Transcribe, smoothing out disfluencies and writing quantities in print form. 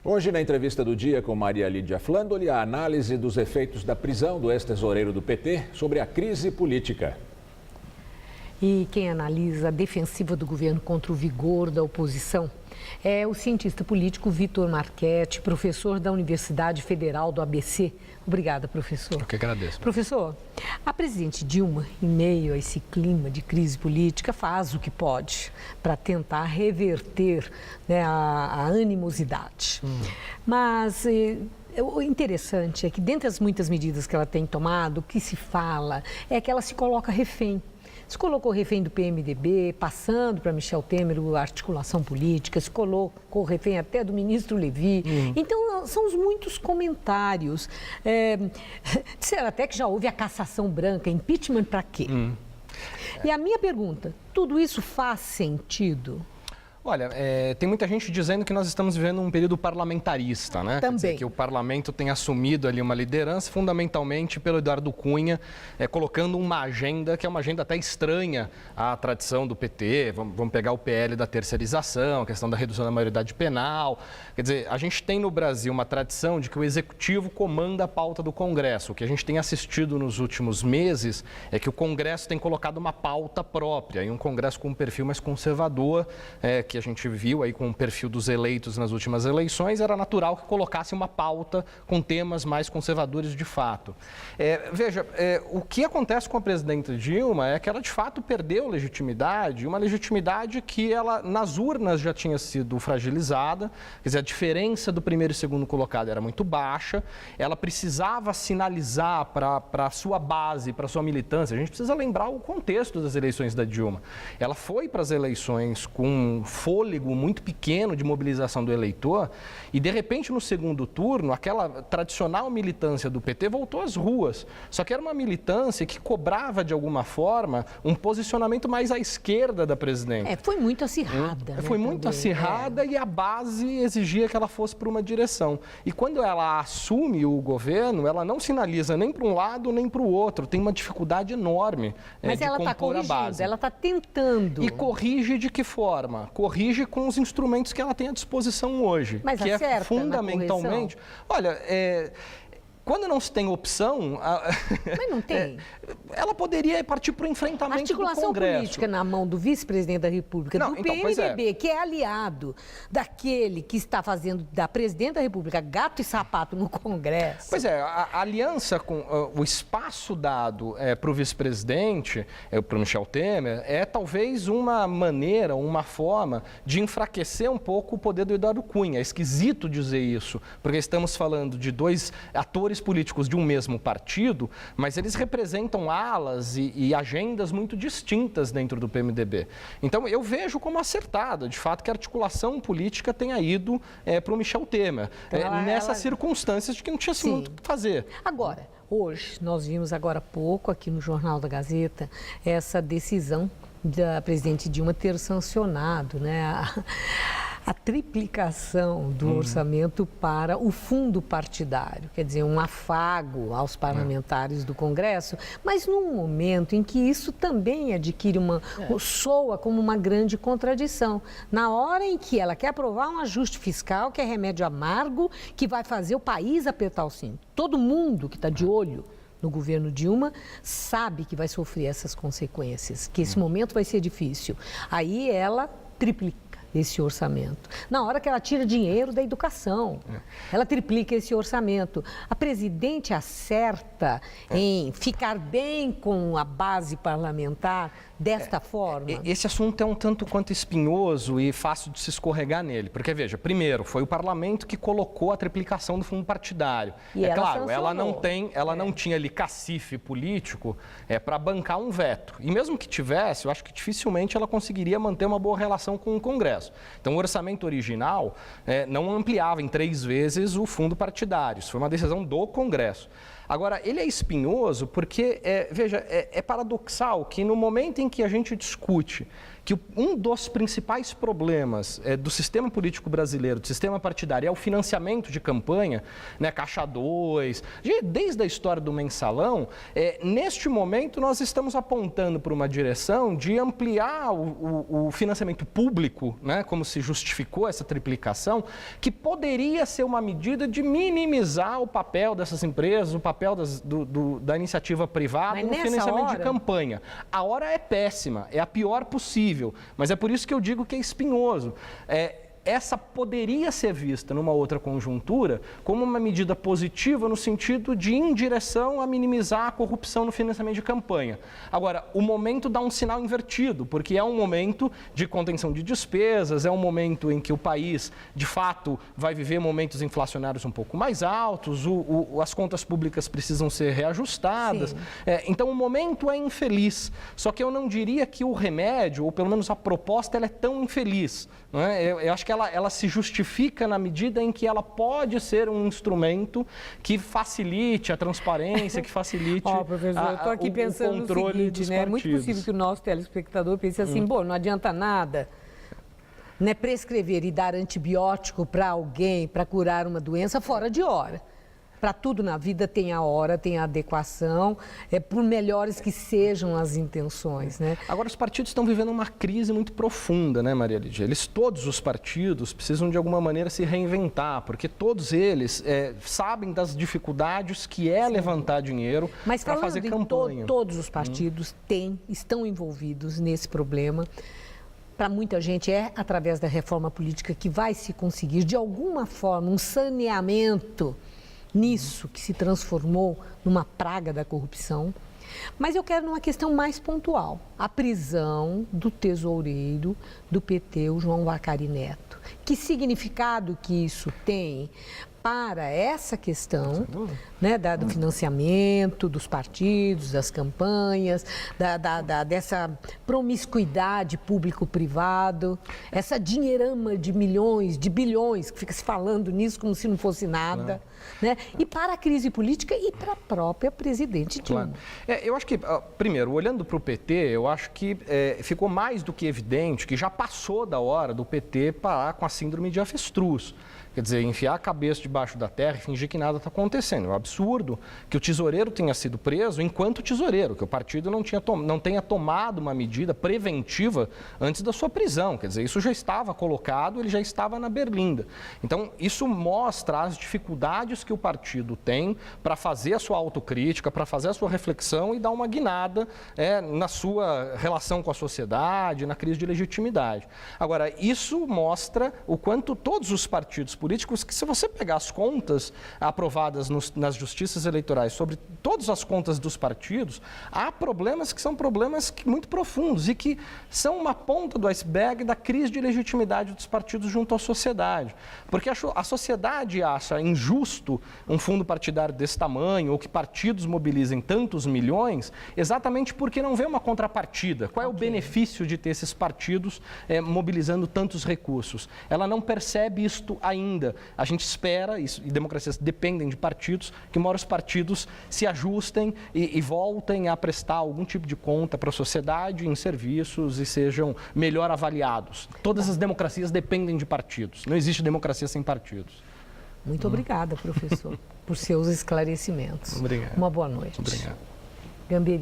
Hoje, na entrevista do dia com Maria Lídia Flandoli, a análise dos efeitos da prisão do ex-tesoureiro do PT sobre a crise política. E quem analisa a defensiva do governo contra o vigor da oposição é o cientista político Vitor Marchetti, professor da Universidade Federal do ABC. Obrigada, professor. Eu que agradeço. Professor, a presidente Dilma, em meio a esse clima de crise política, faz o que pode para tentar reverter, né, a animosidade. Mas o interessante é que, dentre as muitas medidas que ela tem tomado, o que se fala é que ela se coloca refém. Se colocou refém do PMDB, passando para Michel Temer a articulação política, se colocou refém até do ministro Levi. Então, são os muitos comentários. Disseram até que já houve a cassação branca, impeachment para quê? E a minha pergunta, tudo isso faz sentido? Olha, tem muita gente dizendo que nós estamos vivendo um período parlamentarista, né? Também. Quer dizer, que o parlamento tem assumido ali uma liderança, fundamentalmente pelo Eduardo Cunha, colocando uma agenda que é uma agenda até estranha à tradição do PT. Vamos pegar o PL da terceirização, a questão da redução da maioridade penal. Quer dizer, a gente tem no Brasil uma tradição de que o Executivo comanda a pauta do Congresso. O que a gente tem assistido nos últimos meses é que o Congresso tem colocado uma pauta própria, e um Congresso com um perfil mais conservador, que a gente viu aí com o perfil dos eleitos nas últimas eleições, era natural que colocasse uma pauta com temas mais conservadores de fato. Veja, o que acontece com a presidenta Dilma é que ela de fato perdeu legitimidade, uma legitimidade que ela nas urnas já tinha sido fragilizada, quer dizer, a diferença do primeiro e segundo colocado era muito baixa, ela precisava sinalizar para a sua base, para a sua militância. A gente precisa lembrar o contexto das eleições da Dilma. Ela foi para as eleições com fôlego muito pequeno de mobilização do eleitor e, de repente, no segundo turno, aquela tradicional militância do PT voltou às ruas. Só que era uma militância que cobrava, de alguma forma, um posicionamento mais à esquerda da presidenta. Foi muito acirrada. Foi muito acirrada e a base exigia que ela fosse para uma direção. E quando ela assume o governo, ela não sinaliza nem para um lado nem para o outro. Tem uma dificuldade enorme Mas de ela está compor a base. corrigindo, ela está tentando. E corrige de que forma? Corrige com os instrumentos que ela tem à disposição hoje. Mas que acerta é fundamentalmente. Olha, quando não se tem opção, mas não tem. Ela poderia partir para o enfrentamento articulação do Congresso. Política na mão do vice-presidente da República, do PMDB, que é aliado daquele que está fazendo da presidente da República gato e sapato no Congresso. Pois é, a aliança com o espaço dado para o vice-presidente, para o Michel Temer, é talvez uma maneira, uma forma de enfraquecer um pouco o poder do Eduardo Cunha. É esquisito dizer isso, porque estamos falando de dois atores políticos de um mesmo partido, mas eles representam alas e agendas muito distintas dentro do PMDB. Então, eu vejo como acertado, de fato, que a articulação política tenha ido para o Michel Temer, nessas circunstâncias de que não tinha muito o que fazer. Agora, hoje, nós vimos agora há pouco, aqui no Jornal da Gazeta, essa decisão da presidente Dilma ter sancionado, né, a triplicação do orçamento para o fundo partidário, quer dizer, um afago aos parlamentares do Congresso, mas num momento em que isso também adquire soa como uma grande contradição. Na hora em que ela quer aprovar um ajuste fiscal, que é remédio amargo, que vai fazer o país apertar o cinto. Todo mundo que está de olho no governo Dilma sabe que vai sofrer essas consequências, que esse momento vai ser difícil. Aí ela triplica esse orçamento. Na hora que ela tira dinheiro da educação, ela triplica esse orçamento. A presidente acerta em ficar bem com a base parlamentar desta forma? Esse assunto é um tanto quanto espinhoso e fácil de se escorregar nele. Porque, veja, primeiro, foi o parlamento que colocou a triplicação do fundo partidário. E claro, ela não tinha ali cacife político para bancar um veto. E mesmo que tivesse, eu acho que dificilmente ela conseguiria manter uma boa relação com o Congresso. Então, o orçamento original não ampliava em 3 vezes o fundo partidário. Isso foi uma decisão do Congresso. Agora, ele é espinhoso porque, veja, é paradoxal que no momento em que a gente discute que um dos principais problemas do sistema político brasileiro, do sistema partidário, é o financiamento de campanha, né, Caixa 2, desde a história do mensalão, neste momento nós estamos apontando para uma direção de ampliar o financiamento público, né, como se justificou essa triplicação, que poderia ser uma medida de minimizar o papel dessas empresas, o papel da iniciativa privada no financiamento de campanha. A hora é péssima, é a pior possível, mas é por isso que eu digo que é espinhoso. Essa poderia ser vista numa outra conjuntura como uma medida positiva no sentido de ir em direção a minimizar a corrupção no financiamento de campanha. Agora, o momento dá um sinal invertido, porque é um momento de contenção de despesas, é um momento em que o país, de fato, vai viver momentos inflacionários um pouco mais altos, as contas públicas precisam ser reajustadas. Então, o momento é infeliz. Só que eu não diria que o remédio, ou pelo menos a proposta, ela é tão infeliz. Não é? Eu acho que ela se justifica na medida em que ela pode ser um instrumento que facilite a transparência, que facilite professor, eu estou aqui pensando no seguinte, né? É muito possível que o nosso telespectador pense assim, não adianta nada, né, prescrever e dar antibiótico para alguém para curar uma doença fora de hora. Para tudo na vida tem a hora, tem a adequação, por melhores que sejam as intenções, né? Agora, os partidos estão vivendo uma crise muito profunda, né, Maria Lídia? Todos os partidos precisam, de alguma maneira, se reinventar, porque todos eles sabem das dificuldades que é levantar dinheiro para fazer campanha. Todos os partidos estão envolvidos nesse problema. Para muita gente através da reforma política que vai se conseguir, de alguma forma, um saneamento nisso que se transformou numa praga da corrupção. Mas eu quero numa questão mais pontual, a prisão do tesoureiro do PT, o João Vacari Neto. Que significado que isso tem para essa questão, né, do financiamento dos partidos, das campanhas, dessa promiscuidade público-privado, essa dinheirama de milhões, de bilhões, que fica se falando nisso como se não fosse nada, né? E para a crise política e para a própria presidente Dilma. Eu acho que, primeiro, olhando para o PT, eu acho que ficou mais do que evidente que já passou da hora do PT parar com a síndrome de avestruz. Quer dizer, enfiar a cabeça debaixo da terra e fingir que nada está acontecendo. É um absurdo que o tesoureiro tenha sido preso enquanto tesoureiro, que o partido não tenha tomado uma medida preventiva antes da sua prisão. Quer dizer, isso já estava colocado, ele já estava na berlinda. Então, isso mostra as dificuldades que o partido tem para fazer a sua autocrítica, para fazer a sua reflexão e dar uma guinada na sua relação com a sociedade, na crise de legitimidade. Agora, isso mostra o quanto todos os partidos políticos, que se você pegar as contas aprovadas nas justiças eleitorais sobre todas as contas dos partidos, há problemas que são problemas muito profundos e que são uma ponta do iceberg da crise de legitimidade dos partidos junto à sociedade. Porque a sociedade acha injusto um fundo partidário desse tamanho ou que partidos mobilizem tantos milhões exatamente porque não vê uma contrapartida. Qual é o benefício de ter esses partidos mobilizando tantos recursos? Ela não percebe isto ainda. A gente espera, e democracias dependem de partidos, que uma hora os partidos se ajustem e voltem a prestar algum tipo de conta para a sociedade em serviços e sejam melhor avaliados. Todas as democracias dependem de partidos. Não existe democracia sem partidos. Muito obrigada, professor, por seus esclarecimentos. Obrigado. Uma boa noite. Obrigado. Gamberi.